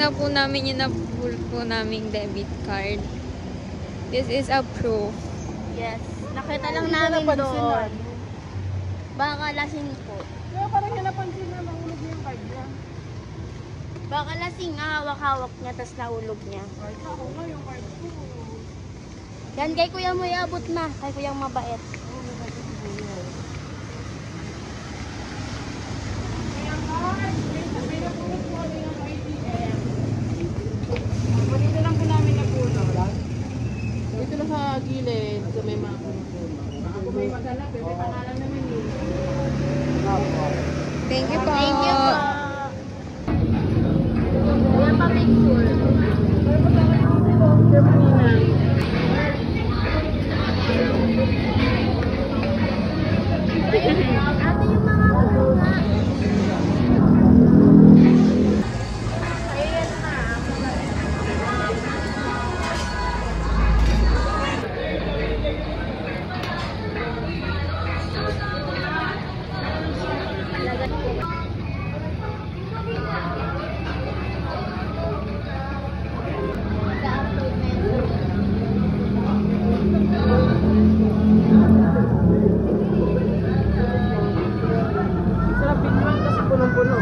na po namin yung na-pull po naming debit card. This is a proof. Yes. Nakita lang namin doon. Baka lasing po. Kaya parang niya napansin na nahulog niya yung card niya. Baka lasing hawak-hawak niya tapos nahulog niya. Ay, ako nga yung card ko. Yan kay kuya mo iabot na. Kay kuyang mabait. Dito lang po namin napuno. Dito lang sa gilid, sa may mga puno. Ako may madala, bebe, pangalan namin yun. Thank you po. Thank you po. Kuya pa picture. Ate yung mga bunga. Ayan na. Sarap binuan kasi punong-puno.